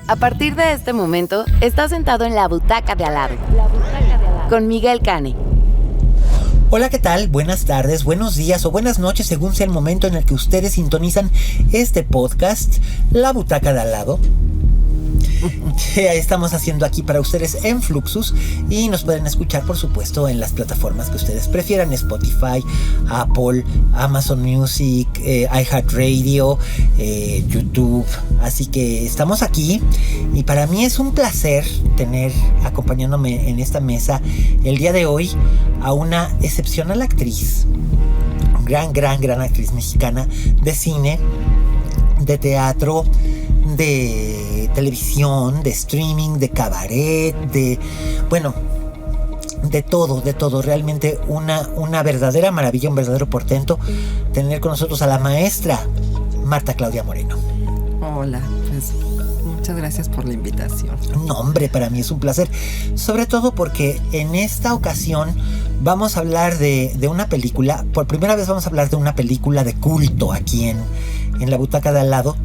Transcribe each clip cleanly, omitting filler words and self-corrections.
A partir de este momento, estás sentado en la butaca de al lado. Con Miguel Cane. Hola, ¿qué tal? Buenas tardes, buenos días o buenas noches según sea el momento en el que ustedes sintonizan este podcast, La Butaca de al lado. Estamos haciendo aquí para ustedes en Fluxus y nos pueden escuchar, por supuesto, en las plataformas que ustedes prefieran: Spotify, Apple, Amazon Music, iHeartRadio, YouTube. Así que estamos aquí y para mí es un placer tener acompañándome en esta mesa el día de hoy a una excepcional actriz, gran actriz mexicana de cine, de teatro, de televisión, de streaming, de cabaret, de todo. Realmente una verdadera maravilla, un verdadero portento tener con nosotros a la maestra Marta Claudia Moreno. Hola, pues muchas gracias por la invitación. No, hombre, para mí es un placer, sobre todo porque en esta ocasión vamos a hablar de una película. Por primera vez vamos a hablar de una película de culto aquí en la butaca de al lado,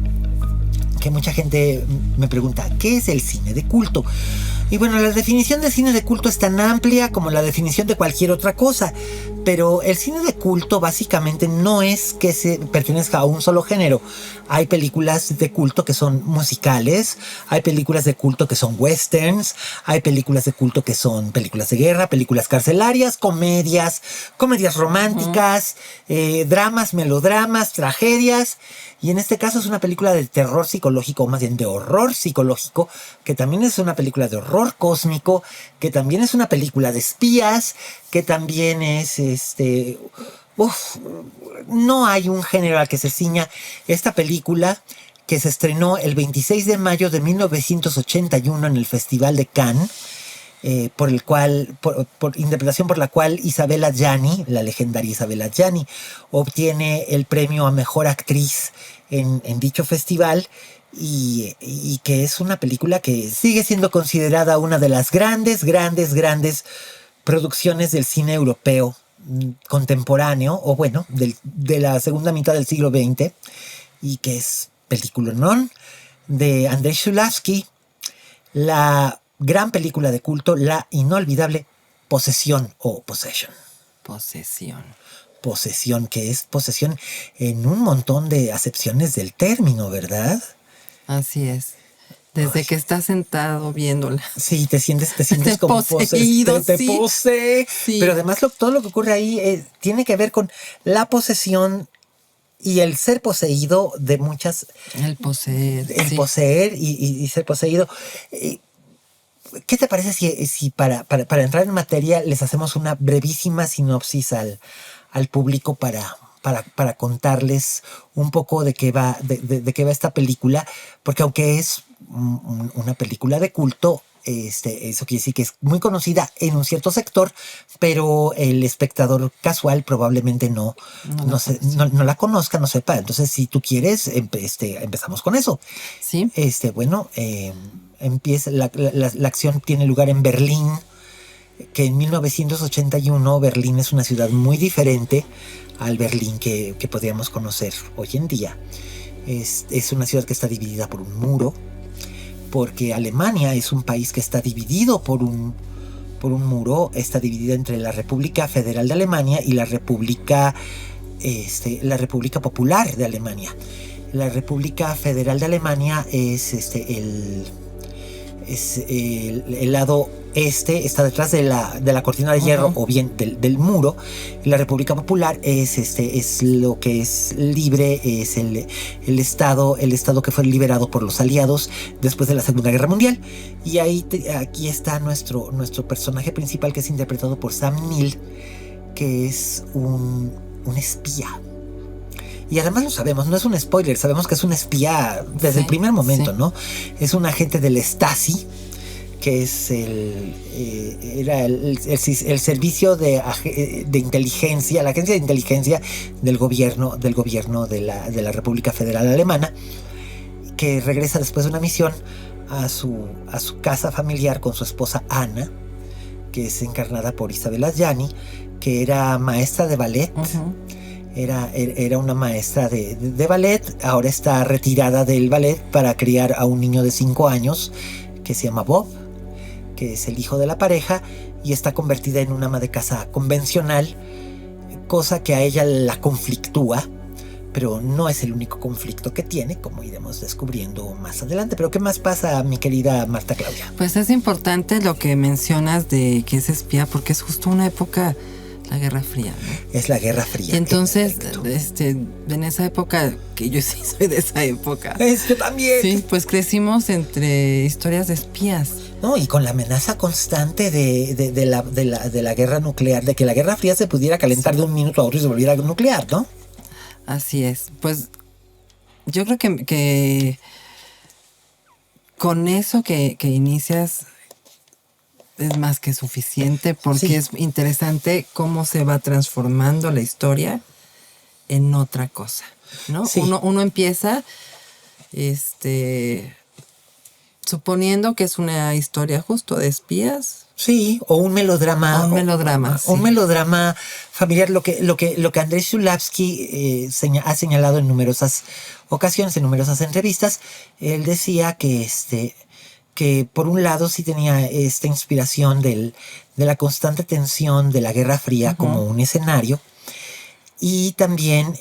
que mucha gente me pregunta, ¿qué es el cine de culto? Y bueno, la definición de cine de culto es tan amplia como la definición de cualquier otra cosa, pero el cine de culto básicamente no es que se pertenezca a un solo género. Hay películas de culto que son musicales, hay películas de culto que son westerns, hay películas de culto que son películas de guerra, películas carcelarias, comedias románticas, dramas, melodramas, tragedias. Y en este caso es una película de terror psicológico, o más bien de horror psicológico, que también es una película de horror cósmico, que también es una película de espías, que también es no hay un género al que se ciña esta película, que se estrenó el 26 de mayo de 1981 en el Festival de Cannes, por interpretación por la cual Isabella Gianni, la legendaria Isabella Gianni, obtiene el premio a mejor actriz en dicho festival, y que es una película que sigue siendo considerada una de las grandes producciones del cine europeo contemporáneo, o bueno, de la segunda mitad del siglo XX, y que es peliculón de Andrzej Szulawski, la gran película de culto, la inolvidable Posesión o Possession. Posesión, que es posesión en un montón de acepciones del término, ¿verdad? Así es. Desde que estás sentado viéndola. Sí, te sientes como poseído. Te posee. Sí. Pero además todo lo que ocurre ahí tiene que ver con la posesión y el ser poseído de muchas... El poseer. El poseer y ser poseído. ¿Qué te parece si para entrar en materia les hacemos una brevísima sinopsis al público para contarles un poco de qué va esta película? Porque aunque es una película de culto, eso quiere decir que es muy conocida en un cierto sector, pero el espectador casual probablemente no la conozca, no sepa. Entonces, si tú quieres, empezamos con eso. Sí. Empieza la acción tiene lugar en Berlín, que en 1981 Berlín es una ciudad muy diferente al Berlín que podríamos conocer hoy en día. Es una ciudad que está dividida por un muro, porque Alemania es un país que está dividido por un muro. Está dividida entre la República Federal de Alemania y la República Popular de Alemania. La República Federal de Alemania es el lado este, está detrás de la cortina de hierro, o bien del muro. Y la República Popular es lo que es libre, es el estado que fue liberado por los aliados después de la Segunda Guerra Mundial. Y aquí está nuestro personaje principal, que es interpretado por Sam Neill, que es un espía. Y además lo sabemos, no es un spoiler, sabemos que es un espía desde el primer momento, ¿no? Es un agente del Stasi, que es era el servicio de inteligencia, la agencia de inteligencia del gobierno de la República Federal Alemana, que regresa después de una misión a su casa familiar con su esposa Ana, que es encarnada por Isabella Gianni, que era maestra de ballet. Era una maestra de ballet. Ahora está retirada del ballet para criar a un niño de 5 años que se llama Bob, que es el hijo de la pareja, y está convertida en una ama de casa convencional, cosa que a ella la conflictúa, pero no es el único conflicto que tiene, como iremos descubriendo más adelante. Pero ¿qué más pasa, mi querida Marta Claudia? Pues es importante lo que mencionas de que es espía, porque es justo una época, la Guerra Fría, ¿no? Es la Guerra Fría. Y entonces, en esa época, que yo sí soy de esa época. Yo también. Sí, pues crecimos entre historias de espías. No, y con la amenaza constante de la guerra nuclear, de que la Guerra Fría se pudiera calentar de un minuto a otro y se volviera nuclear, ¿no? Así es. Pues yo creo que con eso que inicias es más que suficiente, porque sí, es interesante cómo se va transformando la historia en otra cosa, ¿no? Sí. Uno empieza suponiendo que es una historia justo de espías. Sí, o un melodrama. Un melodrama, sí. Un melodrama familiar. Lo que Andrei Shulevsky ha señalado en numerosas ocasiones, en numerosas entrevistas. Él decía que por un lado sí tenía esta inspiración de la constante tensión de la Guerra Fría, uh-huh, como un escenario, y también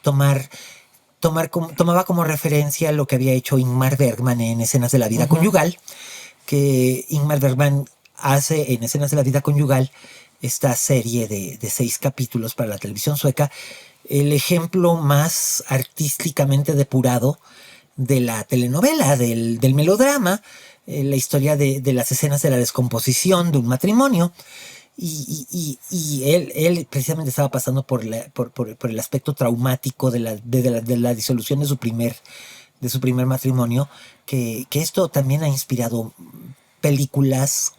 tomaba como referencia lo que había hecho Ingmar Bergman en Escenas de la Vida, uh-huh, Conyugal, que Ingmar Bergman hace en Escenas de la Vida Conyugal, esta serie de 6 capítulos para la televisión sueca, el ejemplo más artísticamente depurado de la telenovela, del melodrama, la historia de las escenas de la descomposición de un matrimonio. Y él precisamente estaba pasando por el aspecto traumático de la disolución de su primer matrimonio, que esto también ha inspirado películas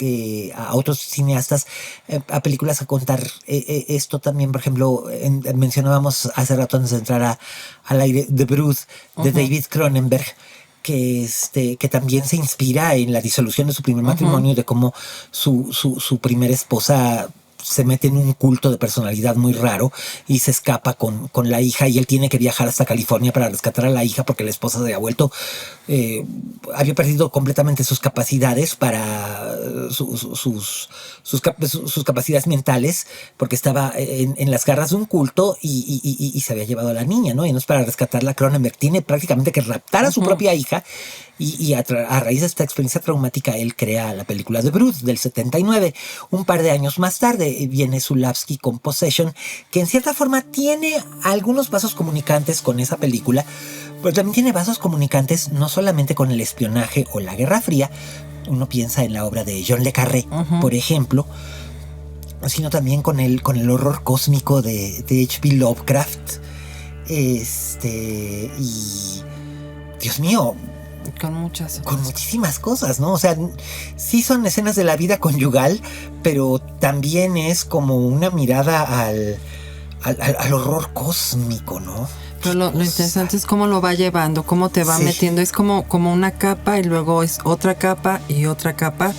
a otros cineastas, a películas a contar esto también. Por ejemplo, mencionábamos hace rato antes de entrar al aire The Brood, de uh-huh, David Cronenberg, que también se inspira en la disolución de su primer matrimonio, uh-huh, de cómo su primera esposa se mete en un culto de personalidad muy raro y se escapa con la hija, y él tiene que viajar hasta California para rescatar a la hija porque la esposa se había vuelto, había perdido completamente sus capacidades para sus capacidades mentales, porque estaba en las garras de un culto y se había llevado a la niña, ¿no? Y no es para rescatarla. Cronenberg tiene prácticamente que raptar a su, uh-huh, propia hija, y a raíz de esta experiencia traumática él crea la película The Brood del 79. Un par de años más tarde viene Shulevsky con Possession, que en cierta forma tiene algunos vasos comunicantes con esa película, pero también tiene vasos comunicantes no solamente con el espionaje o la Guerra Fría. Uno piensa en la obra de John le Carré, uh-huh, por ejemplo, sino también con el horror cósmico de H.P. Lovecraft. Y Dios mío, con muchas con muchísimas cosas, ¿no? O sea, sí son escenas de la vida conyugal, pero también es como una mirada al horror cósmico, ¿no? Pero lo interesante es cómo lo va llevando, cómo te va, sí, metiendo. Es como una capa y luego es otra capa y otra capa.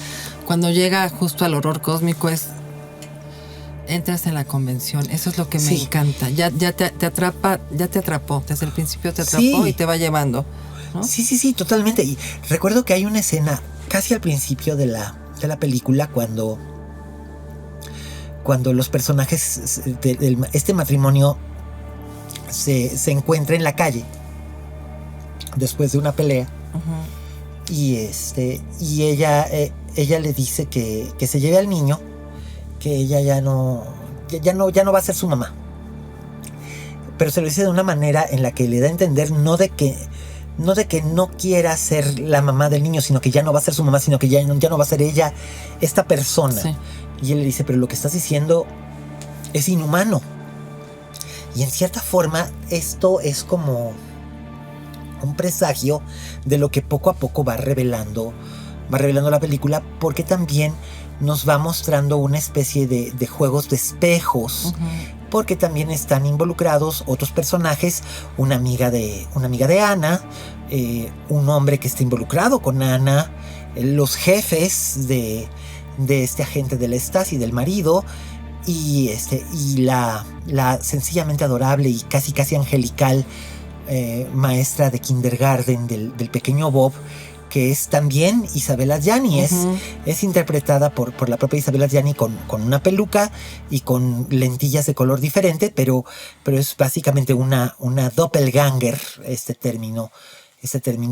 Cuando llega justo al horror cósmico entras en la convención. Eso es lo que me, sí, encanta. Ya te atrapa, ya te atrapó. Desde el principio te atrapó, sí, y te va llevando, ¿no? Sí, totalmente. Y recuerdo que hay una escena casi al principio de la película cuando los personajes de este matrimonio se encuentran en la calle después de una pelea, uh-huh, y ella le dice que se lleve al niño, que ella ya no va a ser su mamá, pero se lo dice de una manera en la que le da a entender no de que no quiera ser la mamá del niño, sino que ya no va a ser su mamá, sino que ya no va a ser ella esta persona. Sí. Y él le dice, pero lo que estás diciendo es inhumano. Y en cierta forma esto es como un presagio de lo que poco a poco va revelando la película, porque también nos va mostrando una especie de juegos de espejos, uh-huh, porque también están involucrados otros personajes, una amiga de Ana, un hombre que está involucrado con Ana, los jefes de este agente de la Stasi, del marido, y la sencillamente adorable y casi angelical maestra de kindergarten del pequeño Bob, que es también Isabella Adjani. Es interpretada por la propia Isabella Adjani con una peluca y con lentillas de color diferente, pero es básicamente una doppelganger, este término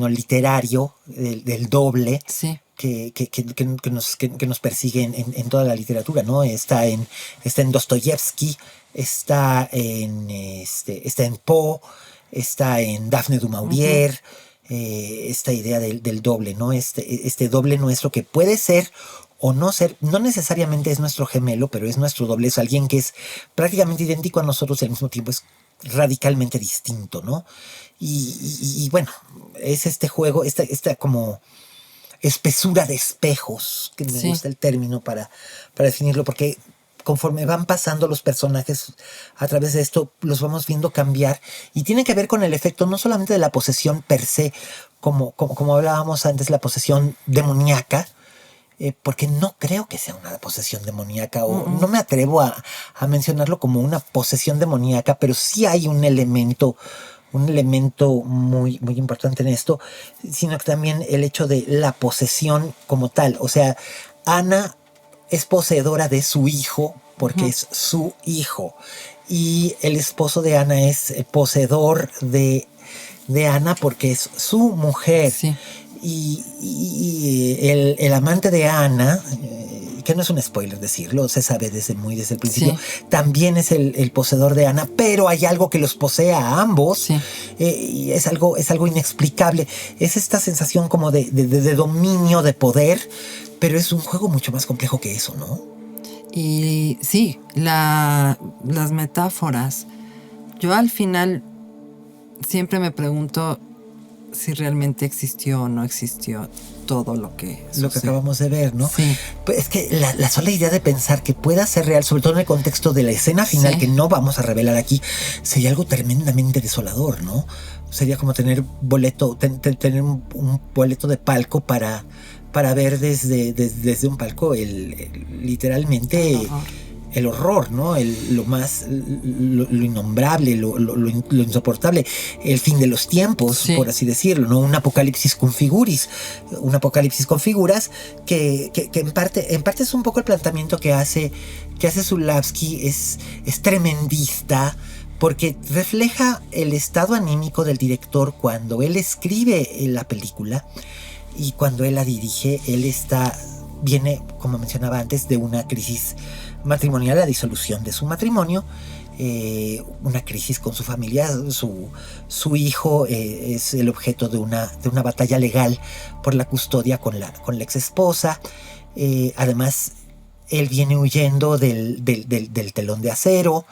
literario del doble. Sí. Que nos persigue en toda la literatura, ¿no? Está en Dostoyevsky, está en Poe, está en Daphne du Maurier. Esta idea del doble, ¿no? Este doble nuestro que puede ser o no ser, no necesariamente es nuestro gemelo, pero es nuestro doble, es alguien que es prácticamente idéntico a nosotros y al mismo tiempo es radicalmente distinto, ¿no? Y bueno, es este juego, esta como espesura de espejos, que me gusta el término para definirlo, porque conforme van pasando los personajes a través de esto, los vamos viendo cambiar, y tiene que ver con el efecto no solamente de la posesión per se, como hablábamos antes, la posesión demoníaca, porque no creo que sea una posesión demoníaca, o no me atrevo a mencionarlo como una posesión demoníaca, pero sí hay un elemento muy, muy importante en esto, sino que también el hecho de la posesión como tal. O sea, Ana es poseedora de su hijo porque es su hijo, y el esposo de Ana es poseedor de Ana porque es su mujer. Sí. Y el amante de Ana, que no es un spoiler decirlo, se sabe desde el principio, también es el poseedor de Ana, pero hay algo que los posee a ambos, y es algo inexplicable. Es esta sensación como de dominio, de poder, pero es un juego mucho más complejo que eso, ¿no? Y sí, las metáforas. Yo al final siempre me pregunto si realmente existió o no existió todo lo que acabamos de ver, ¿no? Sí. Pues es que la sola idea de pensar que pueda ser real, sobre todo en el contexto de la escena final, que no vamos a revelar aquí, sería algo tremendamente desolador, ¿no? Sería como tener tener un boleto de palco para ver desde un palco literalmente el horror, ¿no? Lo innombrable, lo insoportable, el fin de los tiempos, por así decirlo, ¿no? Un apocalipsis con figuras que en parte es un poco el planteamiento que hace Zulawski, es tremendista, porque refleja el estado anímico del director cuando él escribe la película y cuando él la dirige. Viene, como mencionaba antes, de una crisis matrimonial, la disolución de su matrimonio, una crisis con su familia. Su hijo es el objeto de una batalla legal por la custodia con la ex esposa. Además, él viene huyendo del telón de acero.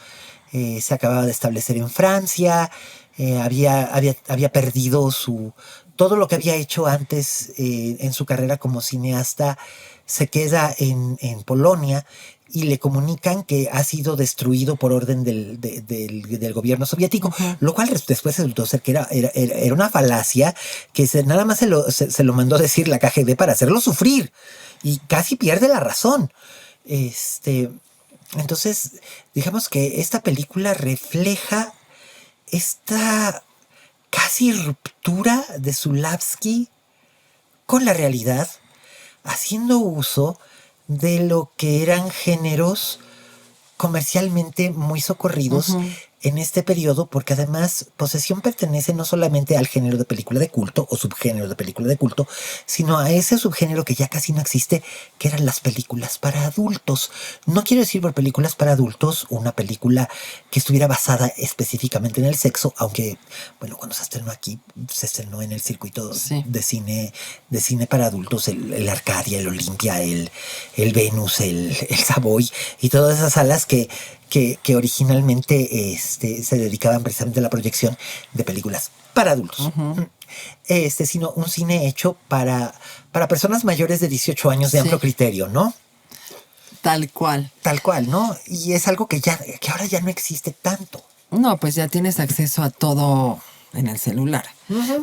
Se acababa de establecer en Francia. Había perdido todo lo que había hecho antes en su carrera como cineasta. Se queda en Polonia y le comunican que ha sido destruido por orden del gobierno soviético, lo cual después resultó ser que era una falacia, que nada más se lo mandó decir la KGB para hacerlo sufrir, y casi pierde la razón. Entonces, digamos que esta película refleja esta casi ruptura de Zulawski con la realidad, haciendo uso de lo que eran géneros comercialmente muy socorridos en este periodo, porque además Posesión pertenece no solamente al género de película de culto o subgénero de película de culto, sino a ese subgénero que ya casi no existe, que eran las películas para adultos. No quiero decir por películas para adultos una película que estuviera basada específicamente en el sexo, aunque, bueno, cuando se estrenó aquí, se estrenó en el circuito de cine para adultos, el Arcadia, el Olimpia, el Venus, el Savoy y todas esas salas que originalmente se dedicaban precisamente a la proyección de películas para adultos. Sino un cine hecho para personas mayores de 18 años de amplio criterio, ¿no? Tal cual. Tal cual, ¿no? Y es algo que ahora ya no existe tanto. No, pues ya tienes acceso a todo en el celular.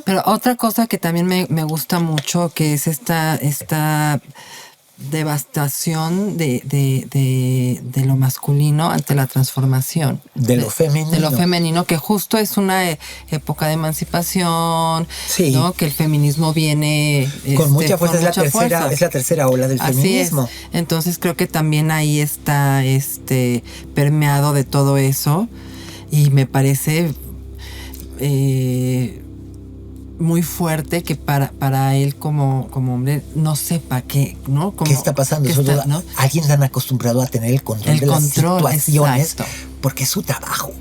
Pero otra cosa que también me gusta mucho, que es esta devastación de lo masculino ante la transformación de lo femenino. De lo femenino, que justo es una época de emancipación, sí, ¿no? Que el feminismo viene con mucha fuerza, es la tercera ola del feminismo. Es. Entonces creo que también ahí está permeado de todo eso, y me parece muy fuerte que para él como hombre no sepa qué, ¿no? ¿Qué está pasando? ¿No? Alguien tan acostumbrado a tener el control de las situaciones, exacto, porque es su trabajo.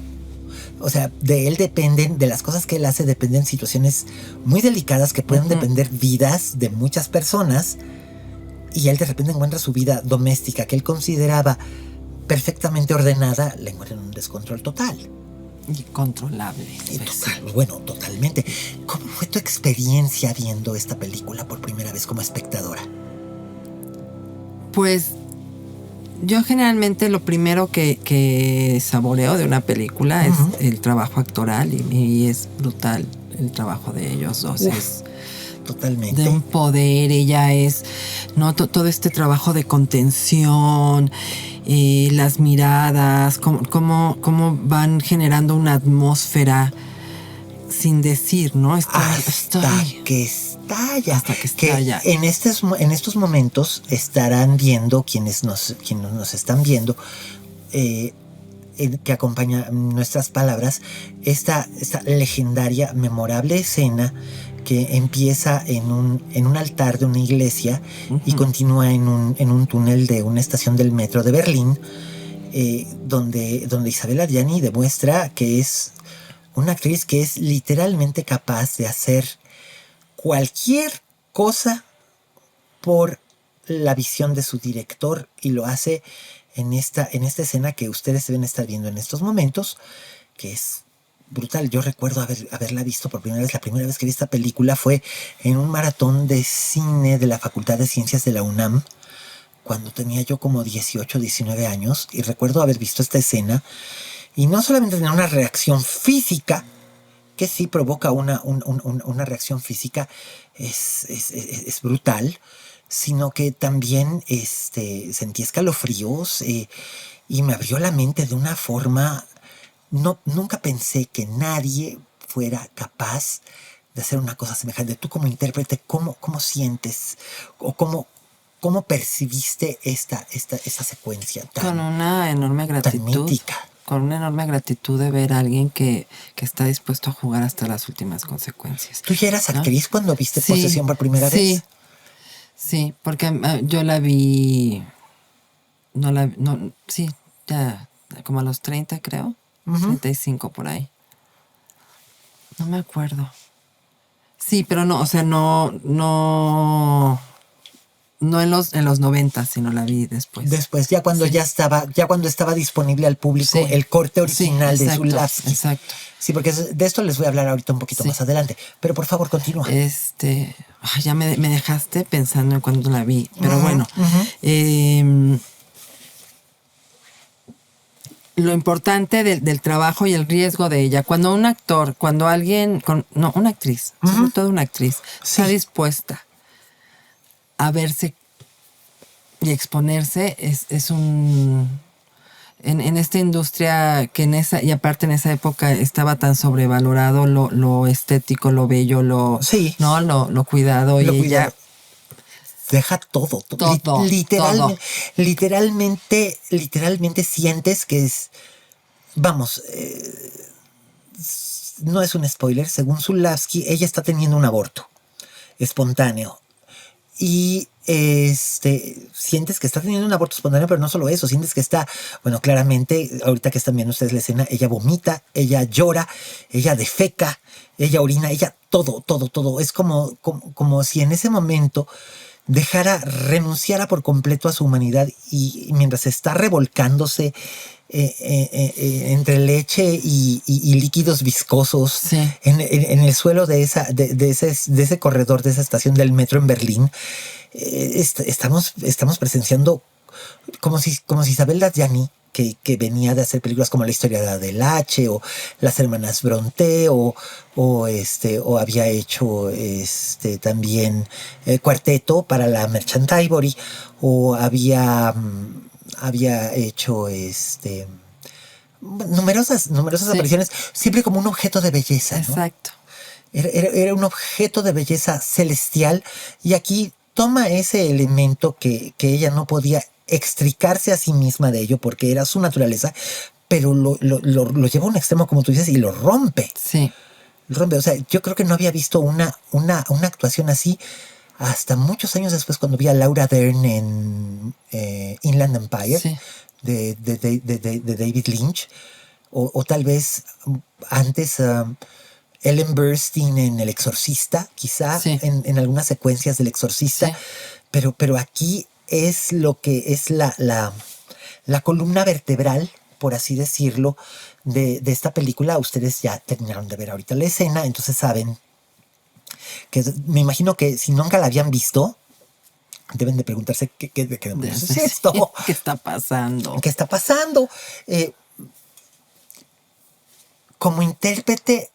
O sea, de él dependen, de las cosas que él hace, dependen situaciones muy delicadas que pueden depender vidas de muchas personas, y él de repente encuentra su vida doméstica que él consideraba perfectamente ordenada, la encuentra en un descontrol total. Incontrolable. Bueno, totalmente. ¿Cómo fue tu experiencia viendo esta película por primera vez como espectadora? Pues yo generalmente lo primero que saboreo de una película es el trabajo actoral, y es brutal el trabajo de ellos dos. Es totalmente. De un poder, ella es, ¿no? Todo este trabajo de contención, las miradas, cómo van generando una atmósfera sin decir, ¿no? Hasta que estalla. Que en estos momentos estarán viendo, quienes nos están viendo, que acompaña nuestras palabras, esta legendaria, memorable escena que empieza en un altar de una iglesia y continúa en un túnel de una estación del metro de Berlín, donde Isabelle Adjani demuestra que es una actriz que es literalmente capaz de hacer cualquier cosa por la visión de su director, y lo hace en esta escena que ustedes deben estar viendo en estos momentos, que es brutal. Yo recuerdo haberla visto por primera vez. La primera vez que vi esta película fue en un maratón de cine de la Facultad de Ciencias de la UNAM, cuando tenía yo como 18, 19 años, y recuerdo haber visto esta escena, y no solamente tener una reacción física, que sí provoca una reacción física, es brutal, sino que también sentí escalofríos, y me abrió la mente de una forma. Nunca pensé que nadie fuera capaz de hacer una cosa semejante. Tú como intérprete, ¿cómo sientes o cómo percibiste esta secuencia con una enorme gratitud, tan mítica? Con una enorme gratitud de ver a alguien que está dispuesto a jugar hasta las últimas consecuencias. ¿Tú ya eras actriz cuando viste Posesión por primera vez? Sí, porque yo la vi, ya como a los 30, creo. 35 por ahí. No me acuerdo. Sí, pero no, o sea, no en los 90, sino la vi después. Después, ya cuando estaba disponible al público el corte original de Zulawski. Exacto. Sí, porque de esto les voy a hablar ahorita un poquito más adelante. Pero por favor, continúa. Ya me dejaste pensando en cuando la vi. Pero bueno. Lo importante del trabajo y el riesgo de ella. Cuando un actor, una actriz, sobre todo una actriz, está dispuesta a verse y exponerse, es un... En esta industria que y aparte en esa época estaba tan sobrevalorado lo estético, lo bello, lo cuidado, y ella deja todo. Literalmente sientes que es, vamos, no es un spoiler, según Zulawski, ella está teniendo un aborto espontáneo. Y sientes que está teniendo un aborto espontáneo, pero no solo eso, sientes que está, bueno, claramente, ahorita que están viendo ustedes la escena, ella vomita, ella llora, ella defeca, ella orina, ella todo. Es como si en ese momento renunciara por completo a su humanidad, y mientras está revolcándose entre leche y líquidos viscosos en el suelo de ese corredor, de esa estación del metro en Berlín, estamos presenciando como si Isabel Adjani, que venía de hacer películas como La historia del H o Las hermanas Brontë o había hecho también Cuarteto para la Merchant Ivory, o había hecho numerosas apariciones, siempre como un objeto de belleza, ¿no? Exacto. Era un objeto de belleza celestial, y aquí toma ese elemento que ella no podía extricarse a sí misma de ello porque era su naturaleza, pero lo lleva a un extremo, como tú dices, y lo rompe. Sí. Lo rompe. O sea, yo creo que no había visto una actuación así hasta muchos años después, cuando vi a Laura Dern en Inland Empire, Sí. de David Lynch, o tal vez antes Ellen Burstyn en El Exorcista, quizá, Sí. en algunas secuencias del Exorcista, Sí. pero aquí es lo que es la columna vertebral, por así decirlo, de esta película. Ustedes ya terminaron de ver ahorita la escena, entonces saben que me imagino que si nunca la habían visto, deben de preguntarse qué demonios es esto. ¿Qué está pasando? ¿Qué está pasando? Como intérprete,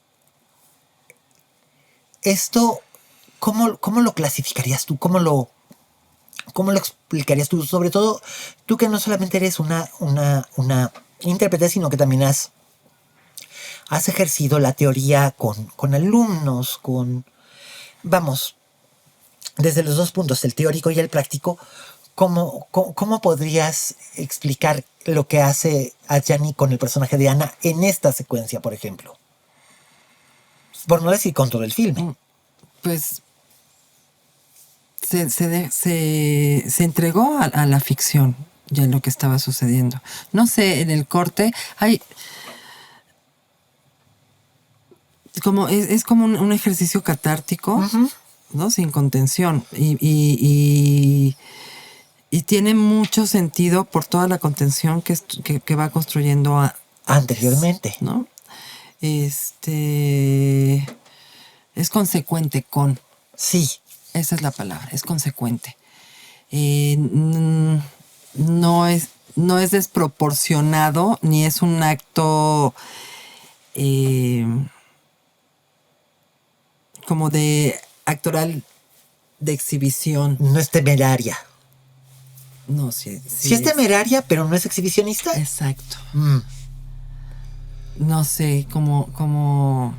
esto, ¿cómo lo clasificarías tú? ¿Cómo lo explicarías tú? Sobre todo, tú que no solamente eres una intérprete, sino que también has ejercido la teoría con alumnos, vamos, desde los dos puntos, el teórico y el práctico. ¿Cómo podrías explicar lo que hace Adjani con el personaje de Ana en esta secuencia, por ejemplo? Por no decir con todo el filme. Pues se entregó a la ficción ya en lo que estaba sucediendo. No sé, en el corte hay es como un ejercicio catártico, Uh-huh. ¿no? Sin contención. Y tiene mucho sentido por toda la contención que va construyendo Anteriormente. ¿no? Es consecuente con. Sí. Esa es la palabra, es consecuente. No es desproporcionado, ni es un acto como de actoral de exhibición. No es temeraria. No, sí Sí es temeraria, pero no es exhibicionista. Exacto. Mm. No sé cómo.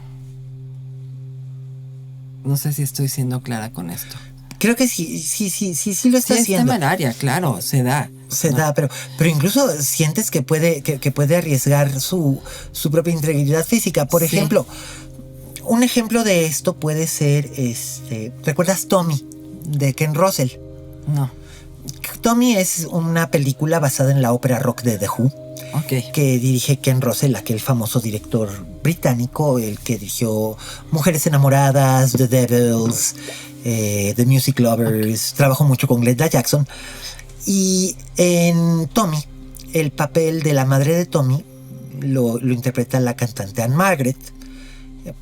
No sé si estoy siendo clara con esto. Creo que sí lo está Sí, es haciendo. temeraria, claro, se da. Se da, pero incluso sientes que puede arriesgar su propia integridad física. Por Sí. ejemplo, un ejemplo de esto puede ser, ¿recuerdas Tommy, de Ken Russell? No. Tommy es una película basada en la ópera rock de The Who, Ok. que dirige Ken Russell, aquel famoso director británico, el que dirigió Mujeres Enamoradas, The Devils, The Music Lovers, trabajó mucho con Glenda Jackson. Y en Tommy, el papel de la madre de Tommy lo interpreta la cantante Anne Margaret.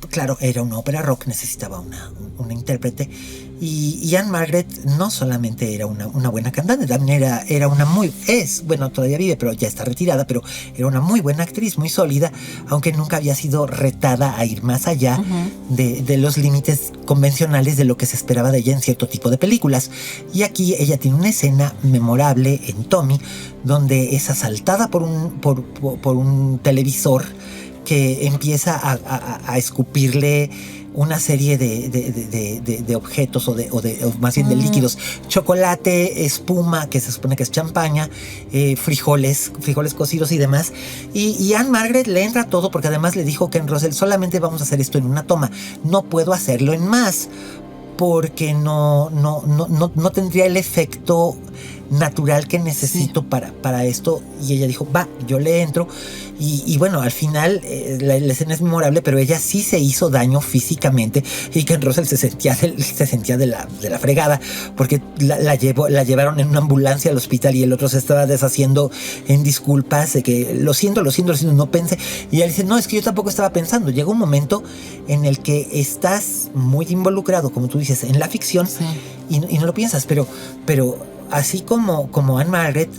Claro, era una ópera rock, necesitaba una intérprete. Y Anne Margaret no solamente era una buena cantante, también era una bueno, todavía vive, pero ya está retirada, pero era una muy buena actriz, muy sólida, aunque nunca había sido retada a ir más allá Uh-huh. de los límites convencionales de lo que se esperaba de ella en cierto tipo de películas. Y aquí ella tiene una escena memorable en Tommy, donde es asaltada por un televisor que empieza a escupirle una serie de objetos o más bien de líquidos: chocolate, espuma, que se supone que es champaña, frijoles cocidos y demás. Y Anne Margaret le entra todo, porque además le dijo Ken Russell: solamente vamos a hacer esto en una toma, no puedo hacerlo en más, porque no tendría el efecto natural que necesito para esto. Y ella dijo: va, yo le entro. Y bueno, al final la escena es memorable, pero ella sí se hizo daño físicamente, y Ken Russell se sentía de la fregada, porque la llevaron en una ambulancia al hospital, y el otro se estaba deshaciendo en disculpas de que lo siento, no pensé. Y ella dice: no, es que yo tampoco estaba pensando. Llega un momento en el que estás muy involucrado, como tú dices, en la ficción, Sí. y no lo piensas, pero así como Anne Margaret,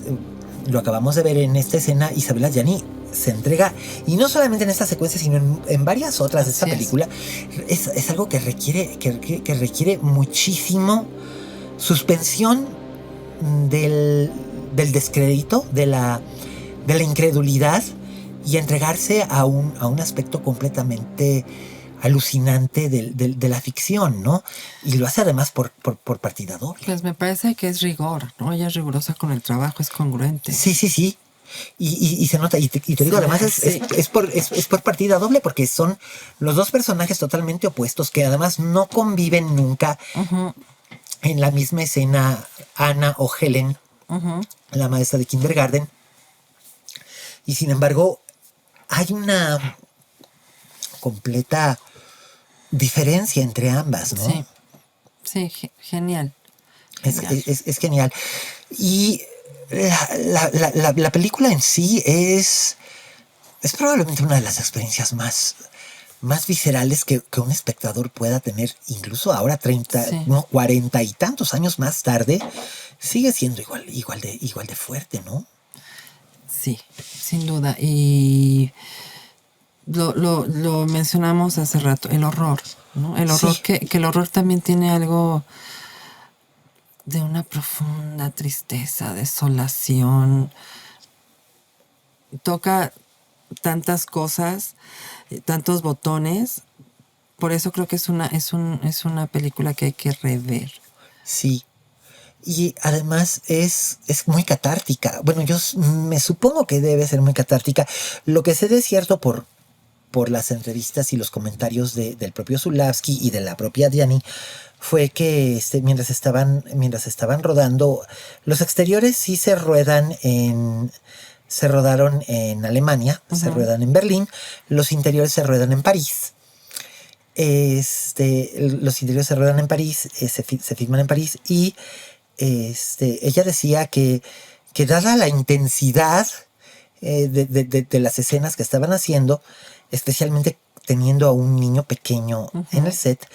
lo acabamos de ver en esta escena, Isabelle Adjani se entrega, y no solamente en esta secuencia, sino en varias otras de esta película. Es algo que requiere muchísimo suspensión del descrédito, de la incredulidad, y entregarse a un aspecto completamente alucinante de la ficción, ¿no? Y lo hace además por partida doble. Pues me parece que es rigor, ¿no? Ella es rigurosa con el trabajo, es congruente. Sí. Y se nota, y te digo, además es por partida doble, porque son los dos personajes totalmente opuestos que además no conviven nunca en la misma escena. Anna o Helen, la maestra de kindergarten, y sin embargo hay una completa diferencia entre ambas, ¿no? Sí, genial. Es genial. Y la película en sí es probablemente una de las experiencias más viscerales que un espectador pueda tener, incluso ahora 40 y tantos años más tarde, sigue siendo igual de fuerte, ¿no? Sí, sin duda. Y lo mencionamos hace rato, el horror, ¿no? El horror, que el horror también tiene algo de una profunda tristeza, desolación. Toca tantas cosas, tantos botones. Por eso creo que es una película que hay que rever. Sí. Y además es muy catártica. Bueno, yo me supongo que debe ser muy catártica. Lo que sé de cierto por las entrevistas y los comentarios del propio Zulawski y de la propia Adjani fue que mientras estaban rodando, los exteriores sí se rodaron en Alemania, se ruedan en Berlín, los interiores se ruedan en París. Los interiores se ruedan en París, se filman en París, y ella decía que dada la intensidad de las escenas que estaban haciendo, especialmente teniendo a un niño pequeño en el set,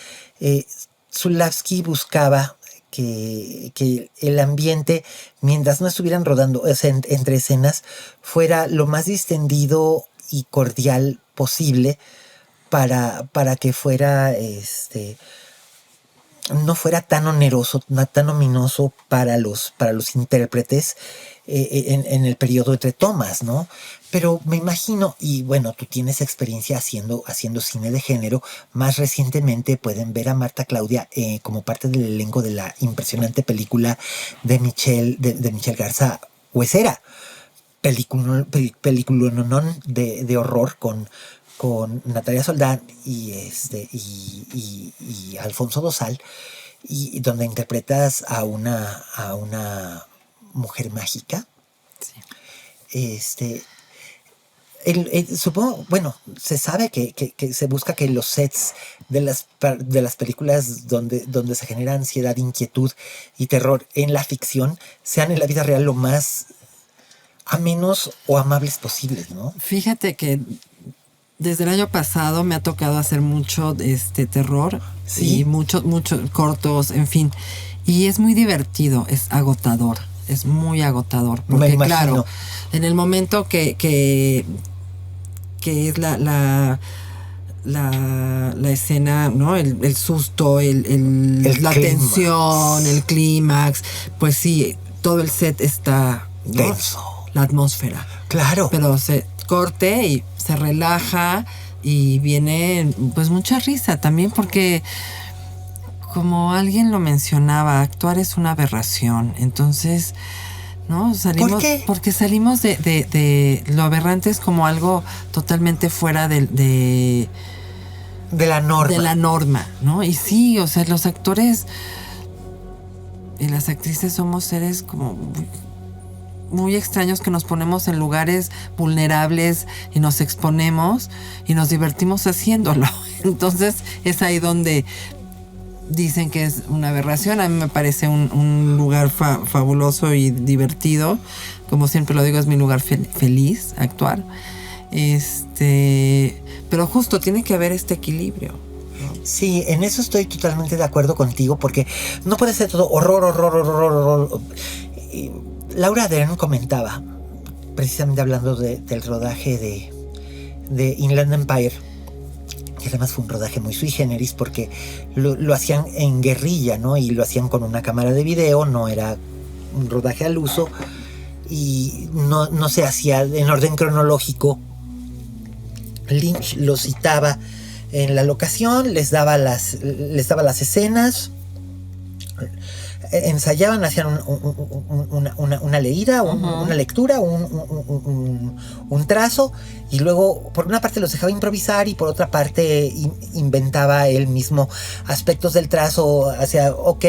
Zulawski buscaba que el ambiente, mientras no estuvieran rodando, o sea, entre escenas, fuera lo más distendido y cordial posible para que fuera no fuera tan oneroso, tan ominoso para los intérpretes en el periodo entre tomas, ¿no? Pero me imagino, y bueno, tú tienes experiencia haciendo cine de género. Más recientemente pueden ver a Marta Claudia como parte del elenco de la impresionante película de Michel Garza, Huesera. Película de horror con Natalia Soldán y Alfonso Dosal, y donde interpretas a una mujer mágica. Sí. Supongo, bueno, se sabe que se busca que los sets de las películas donde se genera ansiedad, inquietud y terror en la ficción sean en la vida real lo más amenos o amables posibles, ¿no? Fíjate que desde el año pasado me ha tocado hacer mucho terror. ¿Sí? Y muchos cortos, en fin. Y es muy divertido, es agotador. Es muy agotador. Porque claro, en el momento que es la escena, ¿no? El susto, la tensión, el clímax, pues sí, todo el set está, ¿no? Tenso. La atmósfera. Claro. Pero se corte y se relaja y viene pues mucha risa también, porque como alguien lo mencionaba, actuar es una aberración. Entonces, ¿no? Salimos, ¿por qué? Porque salimos de lo aberrante, es como algo totalmente fuera de la norma. De la norma, ¿no? Y sí, o sea, los actores y las actrices somos seres como muy extraños, que nos ponemos en lugares vulnerables y nos exponemos y nos divertimos haciéndolo. Entonces es ahí donde dicen que es una aberración. A mí me parece un lugar fabuloso y divertido. Como siempre lo digo, es mi lugar feliz actuar. Pero justo tiene que haber este equilibrio, ¿no? Sí, en eso estoy totalmente de acuerdo contigo, porque no puede ser todo horror. Laura Dern comentaba, precisamente hablando del rodaje de Inland Empire, que además fue un rodaje muy sui generis porque lo hacían en guerrilla, ¿no? Y lo hacían con una cámara de video, no era un rodaje al uso y no se hacía en orden cronológico. Lynch los citaba en la locación, les daba las escenas, ensayaban, hacían una leída, una lectura, un trazo, y luego por una parte los dejaba improvisar y por otra parte inventaba él mismo aspectos del trazo, hacía ok,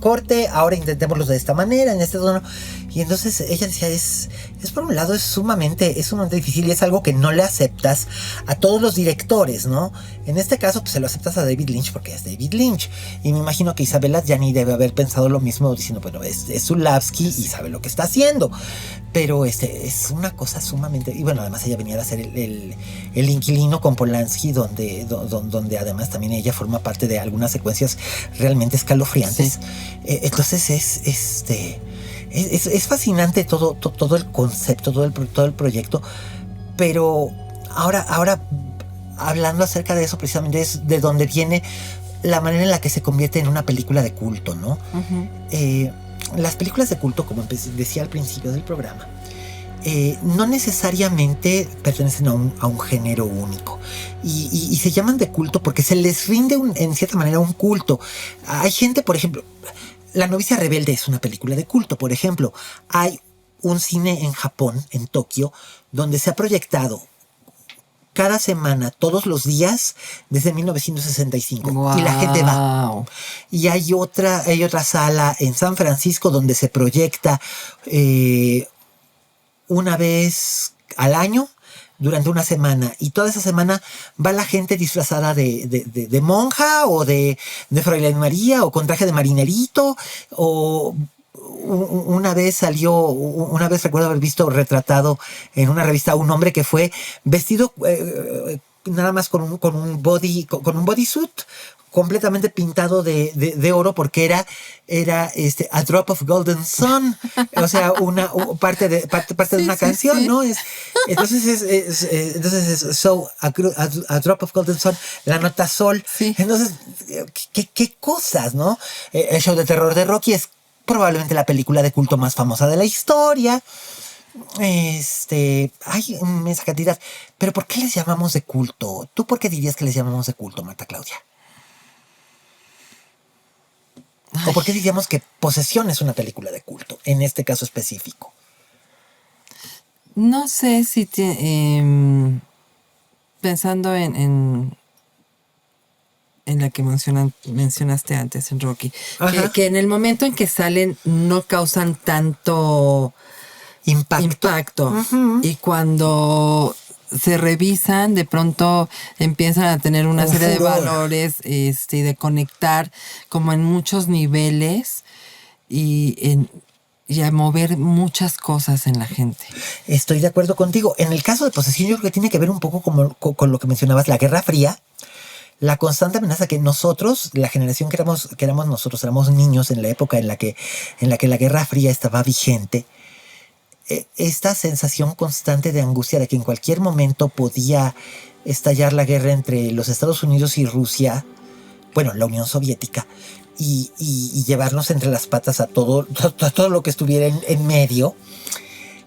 corte, ahora intentémoslo de esta manera, en este tono. Y entonces ella decía, es por un lado es sumamente difícil y es algo que no le aceptas a todos los directores, ¿no? En este caso pues se lo aceptas a David Lynch porque es David Lynch, y me imagino que Isabella Adjani debe haber pensado lo mismo, diciendo, bueno, es Zulawski y sabe lo que está haciendo, pero es una cosa sumamente, y bueno, además ella venía a hacer el inquilino con Polanski, donde además también ella forma parte de algunas secuencias realmente escalofriantes. Sí. Entonces es fascinante todo el concepto, todo el proyecto, pero ahora hablando acerca de eso precisamente es de donde viene la manera en la que se convierte en una película de culto, ¿no? Las películas de culto, como decía al principio del programa, no necesariamente pertenecen a un género único y se llaman de culto porque se les rinde en cierta manera un culto. Hay gente, por ejemplo, La novicia rebelde es una película de culto, por ejemplo. Hay un cine en Japón, en Tokio, donde se ha proyectado cada semana, todos los días, desde 1965. Wow. Y la gente va. Y hay otra sala en San Francisco donde se proyecta una vez al año durante una semana. Y toda esa semana va la gente disfrazada de monja o de Fräulein María o con traje de marinerito. O una vez recuerdo haber visto retratado en una revista a un hombre que fue vestido nada más con un bodysuit completamente pintado de oro porque era A Drop of Golden Sun, o sea, parte de una canción, sí. ¿No? Entonces so a Drop of Golden Sun, la nota sol. Sí. Entonces, ¿qué cosas, no? El show de terror de Rocky es probablemente la película de culto más famosa de la historia. Hay inmensa cantidad. Pero ¿por qué les llamamos de culto? ¿Tú por qué dirías que les llamamos de culto, Marta Claudia? ¿O por qué diríamos que Posesión es una película de culto, en este caso específico? No sé si pensando en la que mencionaste antes, en Rocky, que en el momento en que salen no causan tanto impacto. Uh-huh. Y cuando se revisan, de pronto empiezan a tener una serie de valores y de conectar como en muchos niveles y a mover muchas cosas en la gente. Estoy de acuerdo contigo. En el caso de Posesión, yo creo que tiene que ver un poco con lo que mencionabas, la Guerra Fría, la constante amenaza que nosotros, la generación que éramos nosotros, éramos niños en la época en la que la Guerra Fría estaba vigente. Esta sensación constante de angustia de que en cualquier momento podía estallar la guerra entre los Estados Unidos y Rusia, bueno, la Unión Soviética, y llevarnos entre las patas a todo lo que estuviera en medio.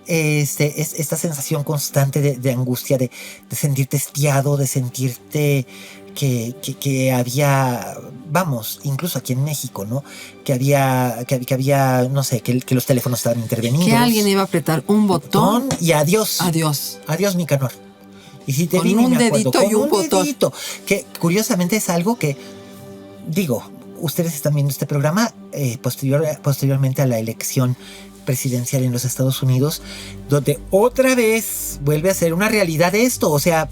Esta sensación constante de angustia, de sentirte espiado, de sentirte que había, vamos, incluso aquí en México, ¿no? Que había, no sé, que los teléfonos estaban intervenidos. Que alguien iba a apretar un botón y adiós. Adiós, Nicanor. Y si te vi, con un dedito y un botón. Dedito, que curiosamente es algo que, digo, ustedes están viendo este programa posteriormente a la elección presidencial en los Estados Unidos, donde otra vez vuelve a ser una realidad esto, o sea,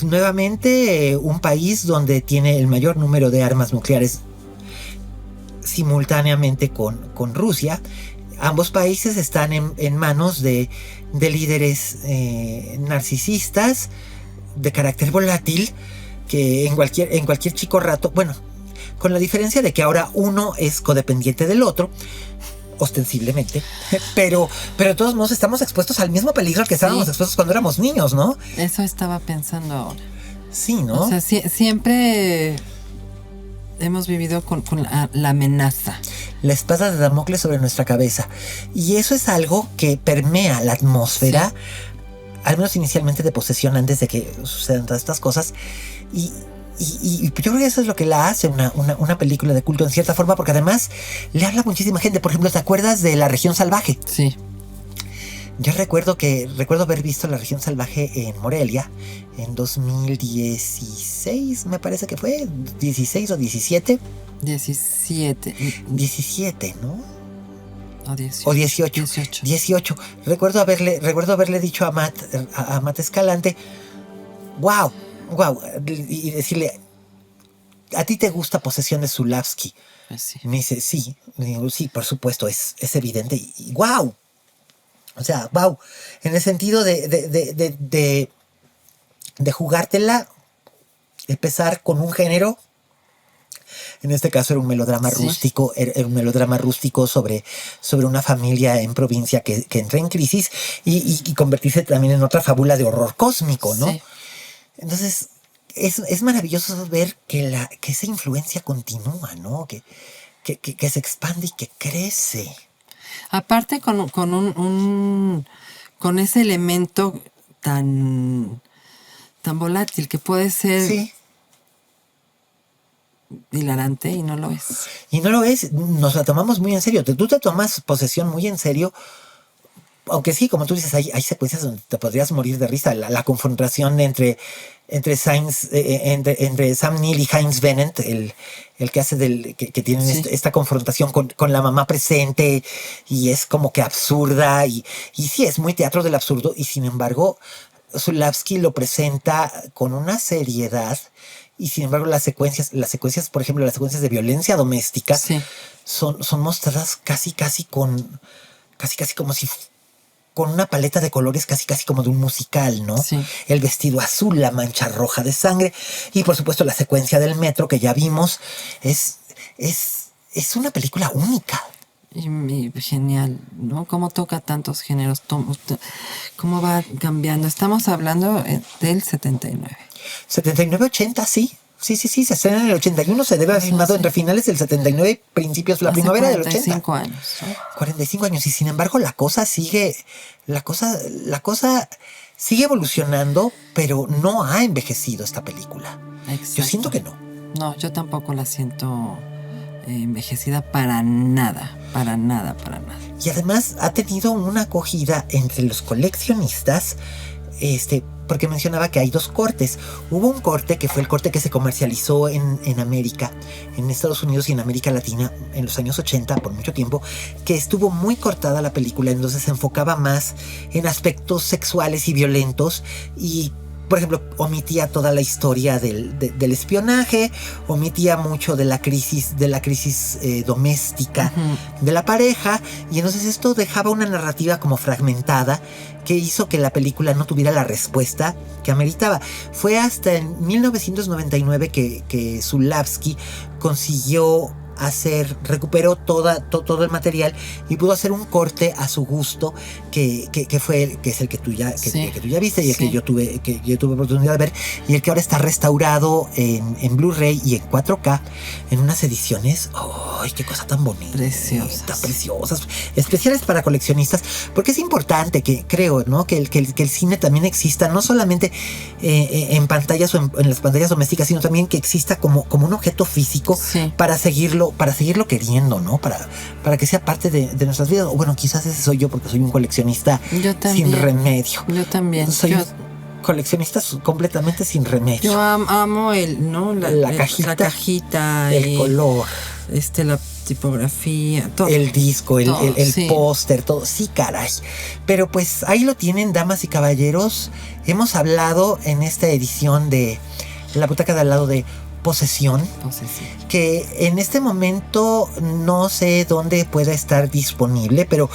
nuevamente un país donde tiene el mayor número de armas nucleares simultáneamente con Rusia. Ambos países están en manos de líderes narcisistas de carácter volátil que en cualquier chico rato, bueno, con la diferencia de que ahora uno es codependiente del otro. ostensiblemente, pero de todos modos estamos expuestos al mismo peligro al que estábamos expuestos cuando éramos niños, ¿no? Eso estaba pensando ahora. Sí, ¿no? O sea, siempre hemos vivido con la amenaza. La espada de Damocles sobre nuestra cabeza. Y eso es algo que permea la atmósfera, al menos inicialmente de posesión, antes de que sucedan todas estas cosas. Y yo creo que eso es lo que la hace una película de culto en cierta forma, porque además le habla a muchísima gente. Por ejemplo, ¿te acuerdas de La Región Salvaje? Sí. Yo recuerdo haber visto La Región Salvaje en Morelia en 2016, me parece que fue, 16 o 17. 17. 17, ¿no? O 18. 18. Recuerdo haberle dicho a Matt Escalante, wow, y decirle, ¿a ti te gusta Posesión de Zulawski? Pues sí. Me dice, sí. Le digo, sí, por supuesto, es evidente. Y wow. O sea, wow. En el sentido de jugártela, empezar con un género. En este caso era un melodrama rústico. Era un melodrama rústico sobre una familia en provincia que entra en crisis y convertirse también en otra fábula de horror cósmico, ¿no? Sí. Entonces, es maravilloso ver que esa influencia continúa, ¿no? Que se expande y que crece. Aparte con ese elemento tan volátil que puede ser hilarante y no lo es. Y no lo es, nos la tomamos muy en serio. Tú te tomas Posesión muy en serio. Aunque sí, como tú dices, hay secuencias donde te podrías morir de risa. La confrontación entre Sam Neill y Heinz Bennett, el que hace que tienen esta confrontación con la mamá presente, y es como que absurda, y sí, es muy teatro del absurdo, y sin embargo, Zulawski lo presenta con una seriedad, y sin embargo las secuencias, por ejemplo, las secuencias de violencia doméstica, son mostradas casi como si con una paleta de colores casi como de un musical, ¿no? Sí. El vestido azul, la mancha roja de sangre, y por supuesto la secuencia del metro que ya vimos, es una película única. Y genial, ¿no? Cómo toca tantos géneros, cómo va cambiando. Estamos hablando del 79. 79-80, sí. Sí, se estrena en el 81, se debe haber filmado entre finales del 79, principios de la primavera del 80. 45 años. ¿No? 45 años, y sin embargo la cosa sigue evolucionando, pero no ha envejecido esta película. Exacto. Yo siento que no. No, yo tampoco la siento envejecida para nada. Y además ha tenido una acogida entre los coleccionistas, porque mencionaba que hay dos cortes. Hubo un corte que fue el corte que se comercializó en América, en Estados Unidos y en América Latina en los años 80, por mucho tiempo, que estuvo muy cortada la película, entonces se enfocaba más en aspectos sexuales y violentos, y por ejemplo, omitía toda la historia del espionaje, omitía mucho de la crisis doméstica de la pareja, y entonces esto dejaba una narrativa como fragmentada que hizo que la película no tuviera la respuesta que ameritaba. Fue hasta en 1999 que Zulawski consiguió recuperó todo el material y pudo hacer un corte a su gusto que es el que tú ya viste, y el que yo tuve oportunidad de ver, y el que ahora está restaurado en Blu-ray y en 4K en unas ediciones, ¡ay, qué cosa tan bonita! Preciosas, especiales para coleccionistas, porque es importante creo, ¿no? que el cine también exista, no solamente en pantallas o en las pantallas domésticas, sino también que exista como un objeto físico para seguirlo queriendo, ¿no? Para que sea parte de nuestras vidas. O bueno, quizás ese soy yo, porque soy un coleccionista sin remedio. Yo también. Soy coleccionista completamente sin remedio. Yo amo la cajita, el color, la tipografía, todo. El disco, el póster, todo. Sí, caray. Pero pues ahí lo tienen, damas y caballeros. Hemos hablado en esta edición de La Butaca de Al Lado de Posesión, que en este momento no sé dónde pueda estar disponible, pero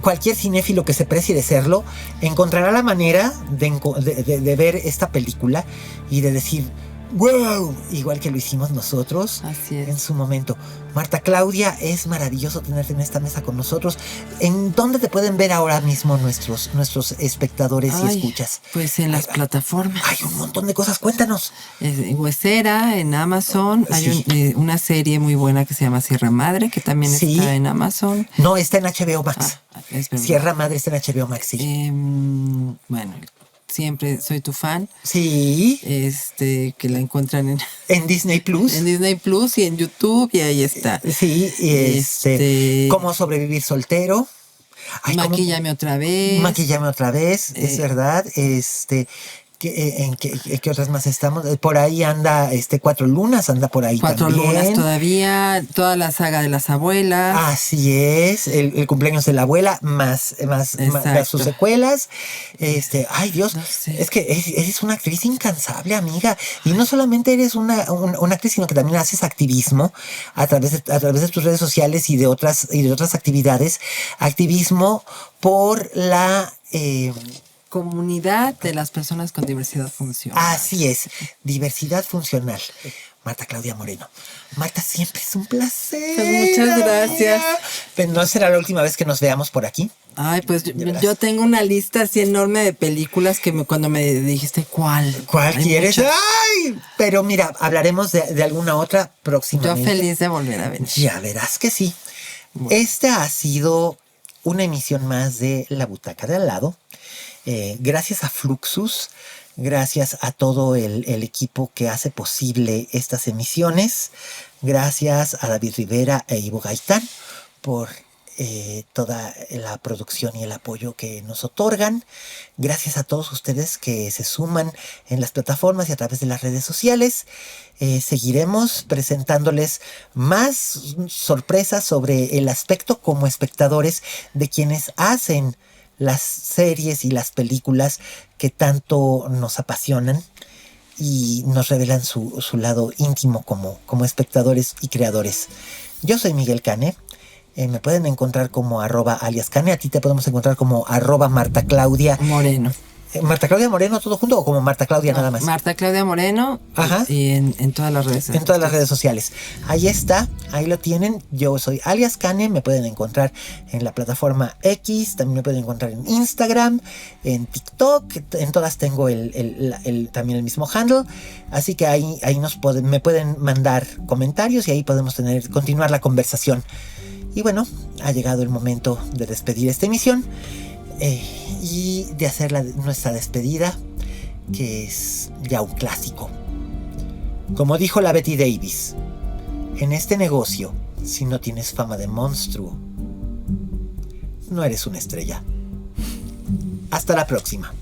cualquier cinéfilo que se precie de serlo encontrará la manera de ver esta película y de decir, ¡Wow! Igual que lo hicimos nosotros. Así es. En su momento. Marta Claudia, es maravilloso tenerte en esta mesa con nosotros. ¿En dónde te pueden ver ahora mismo nuestros espectadores y escuchas? Pues en las plataformas. Hay un montón de cosas, cuéntanos. Huesera, en Amazon. Sí. Hay una serie muy buena que se llama Sierra Madre, que también está en Amazon. No, está en HBO Max. Es verdad. Sierra Madre está en HBO Max, sí. Bueno, siempre soy tu fan. Sí. Que la encuentran En Disney Plus. en Disney Plus y en YouTube, y ahí está. Sí, Cómo sobrevivir soltero. Ay, Maquíllame otra vez. Maquíllame otra vez, es verdad. ¿En qué otras más estamos? Por ahí anda 4 lunas, anda por ahí 4 también. lunas todavía, toda la saga de las abuelas. Así es, el cumpleaños de la abuela, más sus secuelas. Ay Dios, No sé. es que eres una actriz incansable, amiga. Y no solamente eres una actriz, sino que también haces activismo a través de tus redes sociales y de otras actividades. Activismo por la Comunidad de las personas con diversidad funcional. Así es, diversidad funcional. Marta Claudia Moreno. Marta, siempre es un placer. Pues muchas gracias. Pero no será la última vez que nos veamos por aquí. Ay, pues yo tengo una lista así enorme de películas que cuando me dijiste ¿cuál Hay quieres? muchas. ¡Ay! Pero mira, hablaremos de alguna otra próximamente. Yo feliz de volver a venir. Ya verás que sí. Bueno. Esta ha sido una emisión más de La Butaca de Al Lado. Gracias a Fluxus, gracias a todo el equipo que hace posible estas emisiones, gracias a David Rivera e Ivo Gaitán por toda la producción y el apoyo que nos otorgan, gracias a todos ustedes que se suman en las plataformas y a través de las redes sociales. Seguiremos presentándoles más sorpresas sobre el aspecto como espectadores de quienes hacen las series y las películas que tanto nos apasionan y nos revelan su lado íntimo como espectadores y creadores. Yo soy Miguel Cane. Me pueden encontrar como @aliascane. A ti te podemos encontrar como @Marta Claudia Moreno. Marta Claudia Moreno, todo junto, o como Marta Claudia nada más. Marta Claudia Moreno. Ajá. Y en todas las redes sociales. En todas las redes sociales. Ahí está, ahí lo tienen. Yo soy Alias Cane, me pueden encontrar en la plataforma X, también me pueden encontrar en Instagram, en TikTok, en todas tengo también el mismo handle. Así que ahí me pueden mandar comentarios y ahí podemos continuar la conversación. Y bueno, ha llegado el momento de despedir esta emisión. Y de hacer nuestra despedida, que es ya un clásico. Como dijo la Betty Davis, en este negocio, si no tienes fama de monstruo, no eres una estrella. Hasta la próxima.